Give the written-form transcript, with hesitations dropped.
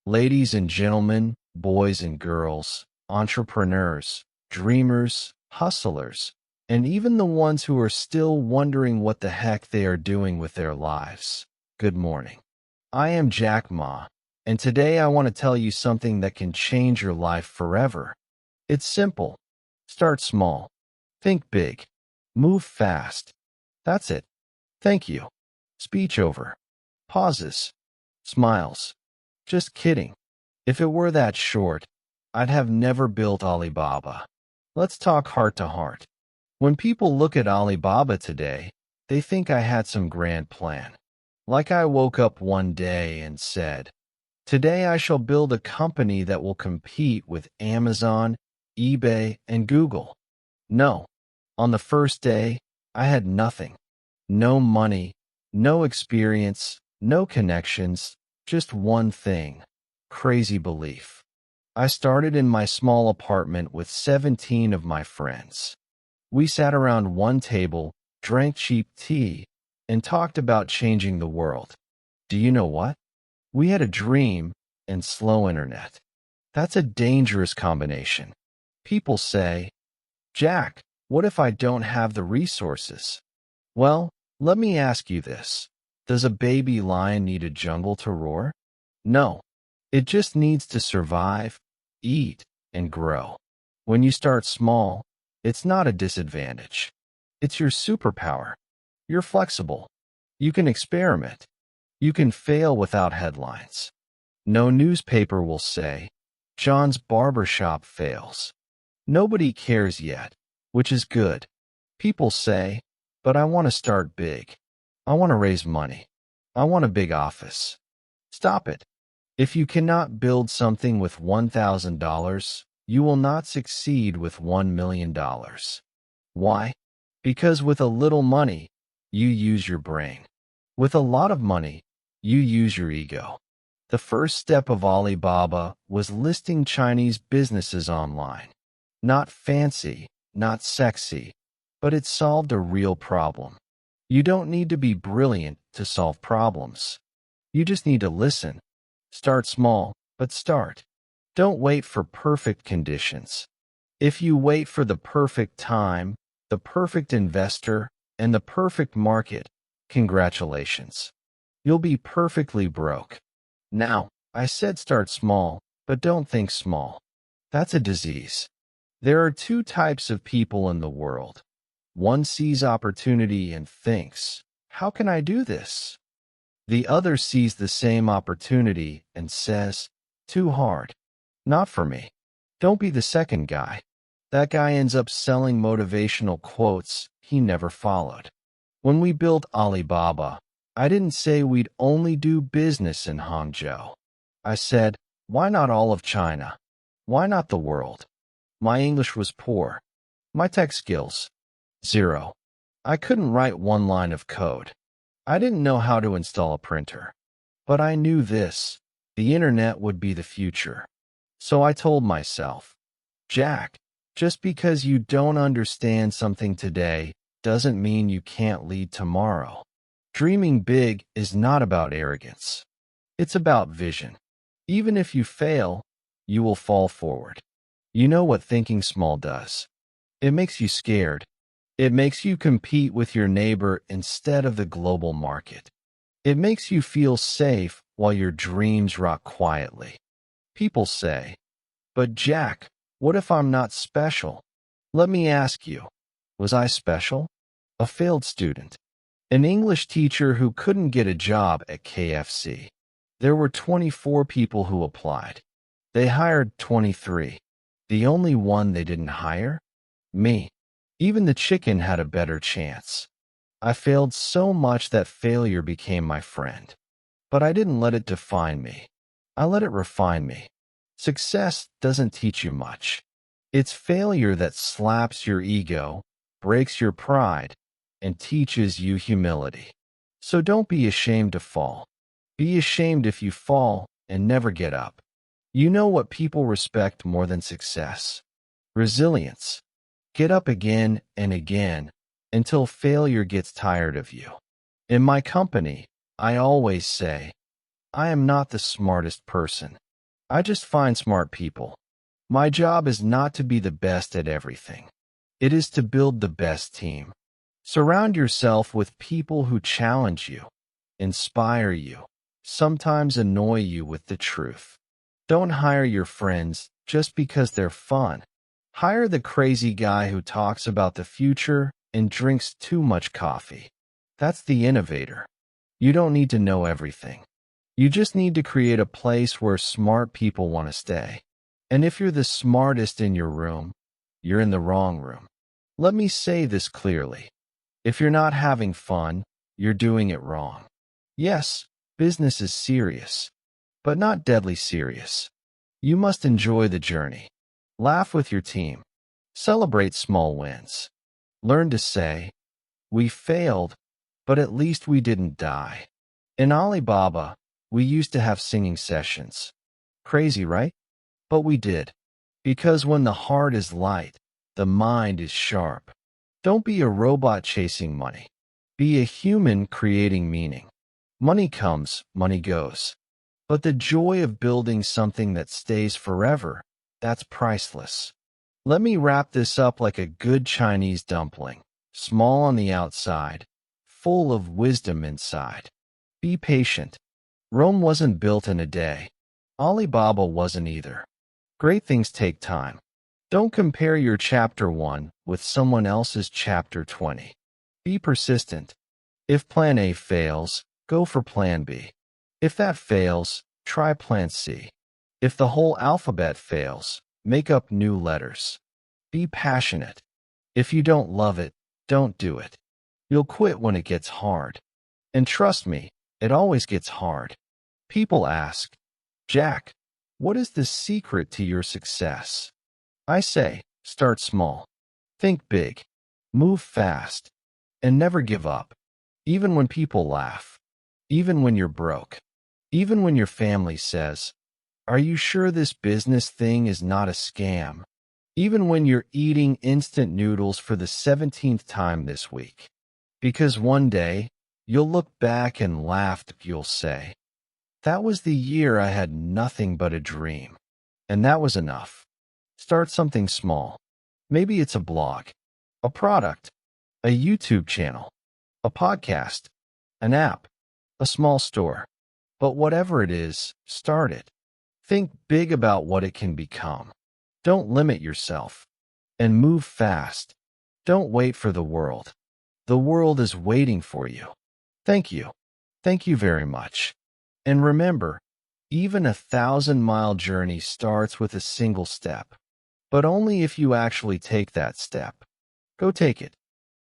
Ladies and gentlemen, boys and girls, entrepreneurs, dreamers, hustlers, and even the ones who are still wondering what the heck they are doing with their lives. Good morning. I am Jack Ma, and today I want to tell you something that can change your life forever. It's simple. Start small. Think big. Move fast. That's it. Thank you. Speech over. Pauses. Smiles. Just kidding. If it were that short, I'd have never built Alibaba. Let's talk heart to heart. When people look at Alibaba today, they think I had some grand plan. Like I woke up one day and said, "Today I shall build a company that will compete with Amazon, eBay, and Google." No. On the first day, I had nothing. No money, no experience, no connections, just one thing: crazy belief. I started in my small apartment with 17 of my friends. We sat around one table, drank cheap tea, and talked about changing the world. Do you know what? We had a dream and slow internet. That's a dangerous combination. People say, "Jack, what if I don't have the resources?" Well, let me ask you this. Does a baby lion need a jungle to roar? No. It just needs to survive, eat, and grow. When you start small, it's not a disadvantage. It's your superpower. You're flexible. You can experiment. You can fail without headlines. No newspaper will say, "John's barbershop fails." Nobody cares yet, which is good. People say, "But I want to start big. I want to raise money. I want a big office." Stop it. If you cannot build something with $1,000, you will not succeed with $1 million. Why? Because with a little money, you use your brain. With a lot of money, you use your ego. The first step of Alibaba was listing Chinese businesses online. Not fancy, not sexy, but it solved a real problem. You don't need to be brilliant to solve problems. You just need to listen. Start small, but start. Don't wait for perfect conditions. If you wait for the perfect time, the perfect investor, and the perfect market, congratulations. You'll be perfectly broke. Now, I said start small, but don't think small. That's a disease. There are two types of people in the world. One sees opportunity and thinks, "How can I do this?" The other sees the same opportunity and says, "Too hard. Not for me." Don't be the second guy. That guy ends up selling motivational quotes he never followed. When we built Alibaba, I didn't say we'd only do business in Hangzhou. I said, why not all of China? Why not the world? My English was poor. My tech skills, zero. I couldn't write one line of code. I didn't know how to install a printer. But I knew this: the internet would be the future. So I told myself, "Jack, just because you don't understand something today doesn't mean you can't lead tomorrow." Dreaming big is not about arrogance. It's about vision. Even if you fail, you will fall forward. You know what thinking small does? It makes you scared. It makes you compete with your neighbor instead of the global market. It makes you feel safe while your dreams rot quietly. People say, "But Jack, what if I'm not special?" Let me ask you, was I special? A failed student. An English teacher who couldn't get a job at KFC. There were 24 people who applied. They hired 23. The only one they didn't hire? Me. Even the chicken had a better chance. I failed so much that failure became my friend. But I didn't let it define me. I let it refine me. Success doesn't teach you much. It's failure that slaps your ego, breaks your pride, and teaches you humility. So don't be ashamed to fall. Be ashamed if you fall and never get up. You know what people respect more than success? Resilience. Get up again and again until failure gets tired of you. In my company, I always say, I am not the smartest person. I just find smart people. My job is not to be the best at everything. It is to build the best team. Surround yourself with people who challenge you, inspire you, sometimes annoy you with the truth. Don't hire your friends just because they're fun. Hire the crazy guy who talks about the future and drinks too much coffee. That's the innovator. You don't need to know everything. You just need to create a place where smart people want to stay. And if you're the smartest in your room, you're in the wrong room. Let me say this clearly. If you're not having fun, you're doing it wrong. Yes, business is serious, but not deadly serious. You must enjoy the journey. Laugh with your team. Celebrate small wins. Learn to say, "We failed, but at least we didn't die." In Alibaba, we used to have singing sessions. Crazy, right? But we did. Because when the heart is light, the mind is sharp. Don't be a robot chasing money. Be a human creating meaning. Money comes, money goes. But the joy of building something that stays forever, that's priceless. Let me wrap this up like a good Chinese dumpling. Small on the outside, full of wisdom inside. Be patient. Rome wasn't built in a day. Alibaba wasn't either. Great things take time. Don't compare your chapter 1 with someone else's chapter 20. Be persistent. If plan A fails, go for plan B. If that fails, try plan C. If the whole alphabet fails, make up new letters. Be passionate. If you don't love it, don't do it. You'll quit when it gets hard. And trust me, it always gets hard. People ask, "Jack, what is the secret to your success?" I say, start small. Think big. Move fast. And never give up. Even when people laugh. Even when you're broke. Even when your family says, "Are you sure this business thing is not a scam?" Even when you're eating instant noodles for the 17th time this week. Because one day, you'll look back and laugh. You'll say, "That was the year I had nothing but a dream. And that was enough." Start something small. Maybe it's a blog, a product, a YouTube channel, a podcast, an app, a small store. But whatever it is, start it. Think big about what it can become. Don't limit yourself. And move fast. Don't wait for the world. The world is waiting for you. Thank you. Thank you very much. And remember, even a 1,000-mile journey starts with a single step. But only if you actually take that step. Go take it.